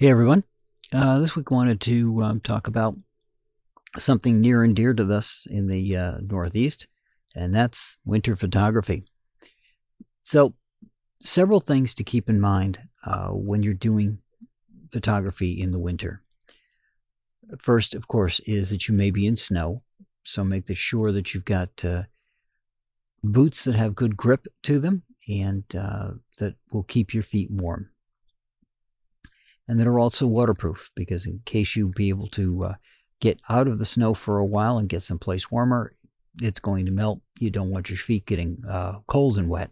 Hey everyone. This week I wanted to talk about something near and dear to us in the Northeast, and that's winter photography. So, several things to keep in mind when you're doing photography in the winter. First, of course, is that you may be in snow, so make sure that you've got boots that have good grip to them and that will keep your feet warm. And that are also waterproof, because in case you be able to get out of the snow for a while and get someplace warmer, it's going to melt. You don't want your feet getting cold and wet.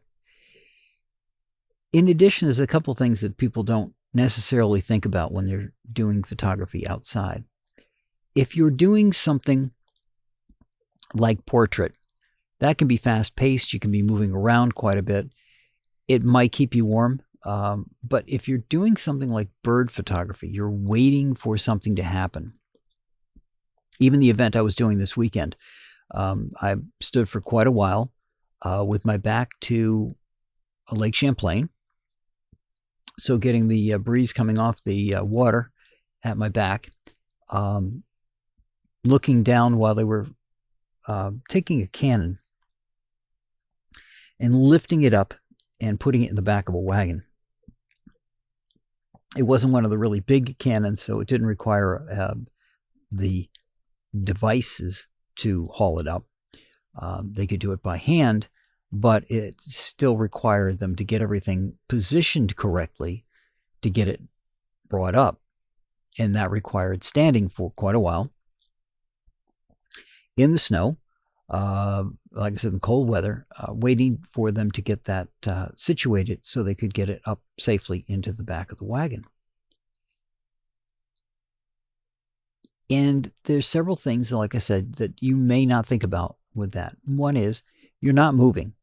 In addition, there's a couple things that people don't necessarily think about when they're doing photography outside. If you're doing something like portrait, that can be fast-paced. You can be moving around quite a bit. It might keep you warm. But if you're doing something like bird photography, you're waiting for something to happen. Even the event I was doing this weekend, I stood for quite a while with my back to Lake Champlain. So getting the breeze coming off the water at my back, looking down while they were taking a cannon and lifting it up and putting it in the back of a wagon. It wasn't one of the really big cannons, so it didn't require the devices to haul it up. They could do it by hand, but it still required them to get everything positioned correctly to get it brought up. And that required standing for quite a while in the snow, like I said, in cold weather, waiting for them to get that situated so they could get it up safely into the back of the wagon. And there's several things, like I said, that you may not think about with that. One is you're not moving,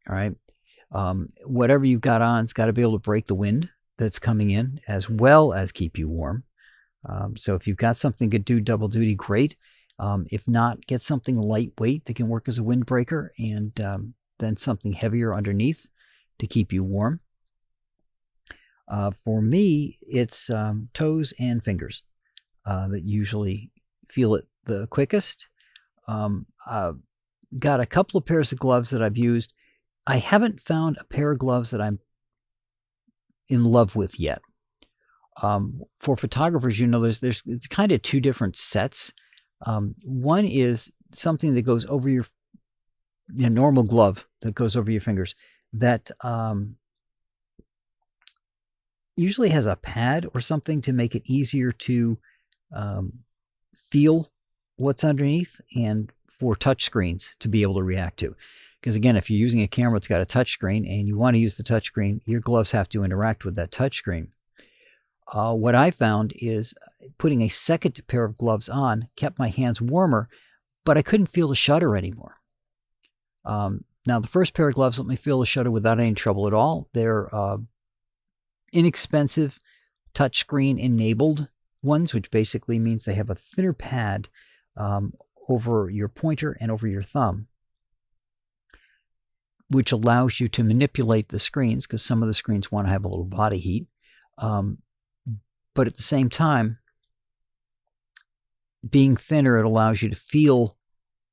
all right? Whatever you've got on, it's got to be able to break the wind that's coming in as well as keep you warm. So if you've got something that could do double duty, great. If not, get something lightweight that can work as a windbreaker, and then something heavier underneath to keep you warm. For me, it's toes and fingers that usually feel it the quickest. I've got a couple of pairs of gloves that I've used. I haven't found a pair of gloves that I'm in love with yet. For photographers, there's it's kind of two different sets. One is something that goes over your normal glove that goes over your fingers that usually has a pad or something to make it easier to feel what's underneath, and for touch screens to be able to react to. Because again, if you're using a camera that's got a touch screen and you want to use the touch screen, your gloves have to interact with that touch screen. What I found is putting a second pair of gloves on kept my hands warmer, but I couldn't feel the shutter anymore. Now, the first pair of gloves let me feel the shutter without any trouble at all. They're inexpensive touchscreen enabled ones, which basically means they have a thinner pad over your pointer and over your thumb, which allows you to manipulate the screens, because some of the screens want to have a little body heat. But at the same time, being thinner, it allows you to feel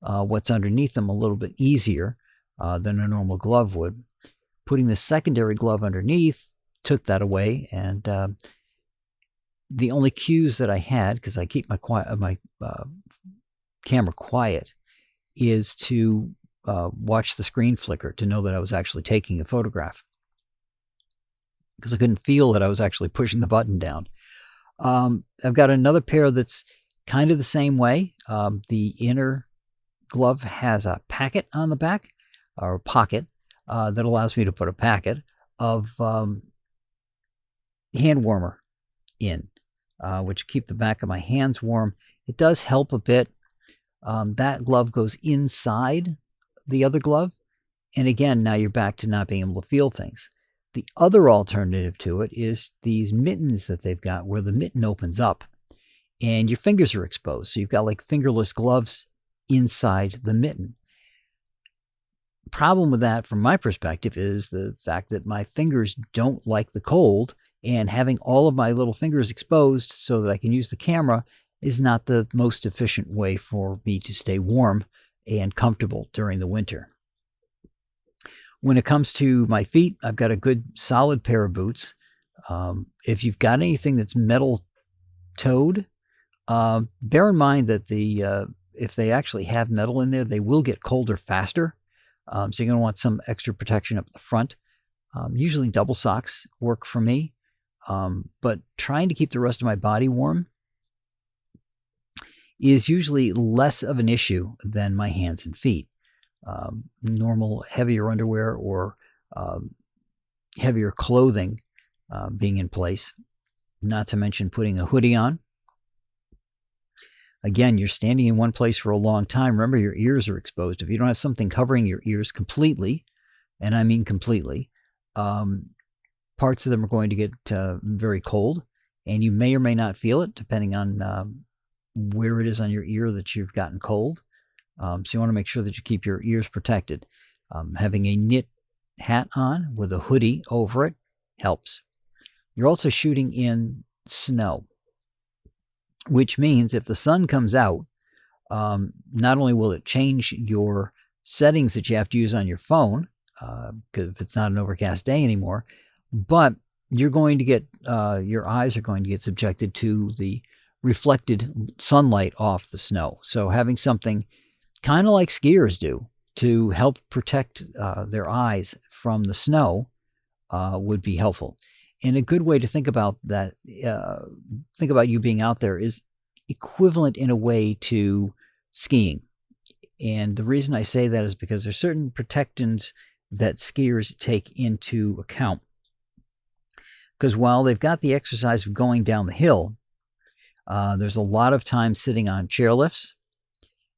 what's underneath them a little bit easier than a normal glove would. Putting the secondary glove underneath took that away, and the only cues that I had, because I keep my camera quiet, is to watch the screen flicker to know that I was actually taking a photograph, because I couldn't feel that I was actually pushing the button down. I've got another pair that's kind of the same way. The inner glove has a packet on the back, or a pocket, that allows me to put a packet of hand warmer in, which keep the back of my hands warm. It does help a bit. That glove goes inside the other glove, and again, now you're back to not being able to feel things. The other alternative to it is these mittens that they've got, where the mitten opens up and your fingers are exposed. So you've got like fingerless gloves inside the mitten. Problem with that, from my perspective, is the fact that my fingers don't like the cold, And having all of my little fingers exposed so that I can use the camera is not the most efficient way for me to stay warm and comfortable during the winter. When it comes to my feet, I've got a good solid pair of boots. If you've got anything that's metal-toed, bear in mind that if they actually have metal in there, they will get colder faster. So you're going to want some extra protection up the front. Usually double socks work for me, but trying to keep the rest of my body warm is usually less of an issue than my hands and feet. Normal heavier underwear or heavier clothing being in place, not to mention putting a hoodie on. Again, you're standing in one place for a long time. Remember, your ears are exposed. If you don't have something covering your ears completely, and I mean completely, parts of them are going to get very cold, and you may or may not feel it depending on where it is on your ear that you've gotten cold. So you want to make sure that you keep your ears protected. Having a knit hat on with a hoodie over it helps. You're also shooting in snow, which means if the sun comes out, not only will it change your settings that you have to use on your phone, because if it's not an overcast day anymore, but you're going to get, your eyes are going to get subjected to the reflected sunlight off the snow. So having something kind of like skiers do to help protect their eyes from the snow would be helpful. And a good way to think about that, think about you being out there, is equivalent in a way to skiing. And the reason I say that is because there's certain protections that skiers take into account. Because while they've got the exercise of going down the hill, there's a lot of time sitting on chairlifts,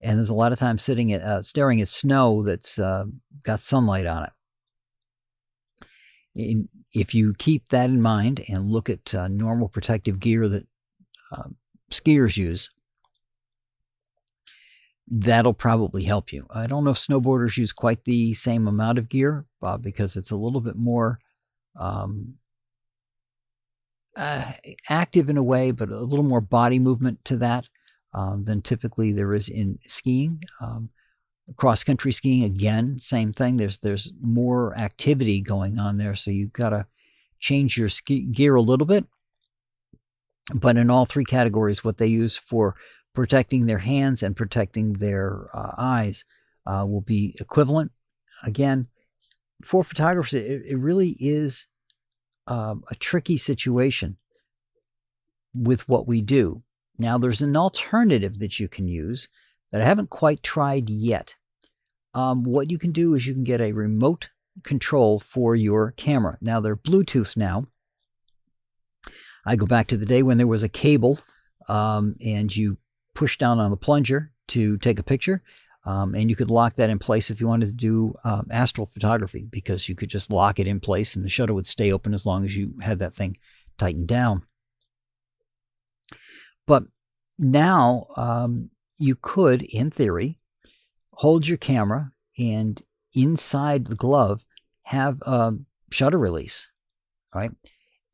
and there's a lot of time sitting at staring at snow that's got sunlight on it. If you keep that in mind and look at normal protective gear that skiers use, that'll probably help you. I don't know if snowboarders use quite the same amount of gear because it's a little bit more active in a way, but a little more body movement to that than typically there is in skiing. Cross-country skiing, again, same thing. There's more activity going on there, so you've got to change your ski gear a little bit. But in all three categories, what they use for protecting their hands and protecting their eyes will be equivalent. Again, for photographers, it really is a tricky situation with what we do. Now, there's an alternative that you can use that I haven't quite tried yet. What you can do is you can get a remote control for your camera. Now, they're Bluetooth now. I go back to the day when there was a cable and you push down on the plunger to take a picture, and you could lock that in place if you wanted to do astral photography, because you could just lock it in place and the shutter would stay open as long as you had that thing tightened down. But now you could, in theory, hold your camera and inside the glove have a shutter release, right?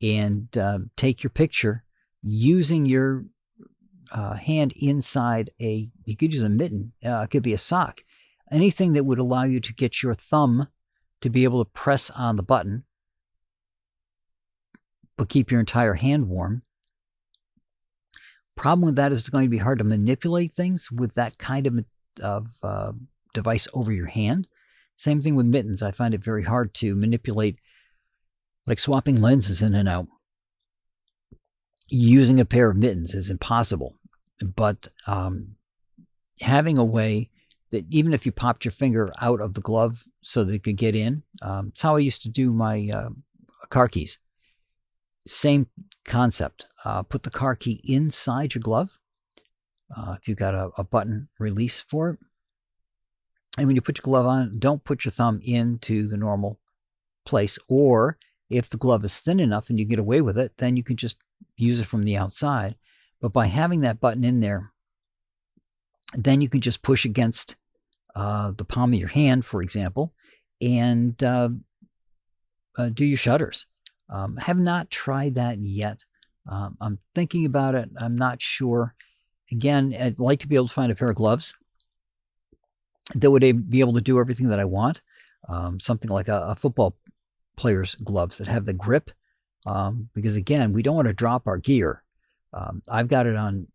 And take your picture using your hand inside you could use a mitten, it could be a sock, anything that would allow you to get your thumb to be able to press on the button, but keep your entire hand warm. Problem with that is it's going to be hard to manipulate things with that kind of device over your hand. Same thing with mittens. I find it very hard to manipulate, like swapping lenses in and out. Using a pair of mittens is impossible. But having a way that even if you popped your finger out of the glove so that it could get in, it's how I used to do my car keys. Same concept. Put the car key inside your glove. If you've got a button release for it. And when you put your glove on, don't put your thumb into the normal place. Or if the glove is thin enough and you get away with it, then you can just use it from the outside. But by having that button in there, then you can just push against the palm of your hand, for example, and do your shutters. Have not tried that yet. I'm thinking about it. I'm not sure. Again, I'd like to be able to find a pair of gloves that would be able to do everything that I want. Something like a football player's gloves that have the grip. Because again, we don't want to drop our gear. I've got it on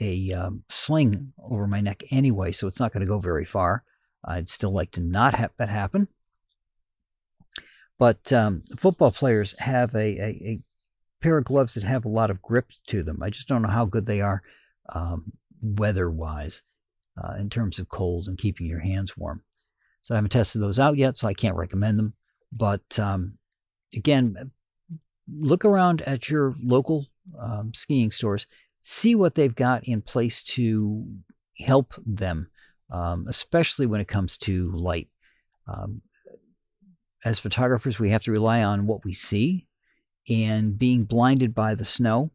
a sling over my neck anyway, so it's not going to go very far. I'd still like to not have that happen. But football players have a pair of gloves that have a lot of grip to them. I just don't know how good they are weather-wise in terms of cold and keeping your hands warm. So I haven't tested those out yet, so I can't recommend them. But again, look around at your local skiing stores. See what they've got in place to help them, especially when it comes to light. As photographers, we have to rely on what we see, and being blinded by the snow,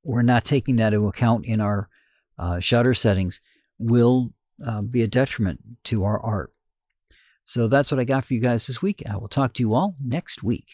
we're not taking that into account in our shutter settings, will be a detriment to our art. So that's what I got for you guys this week. I will talk to you all next week.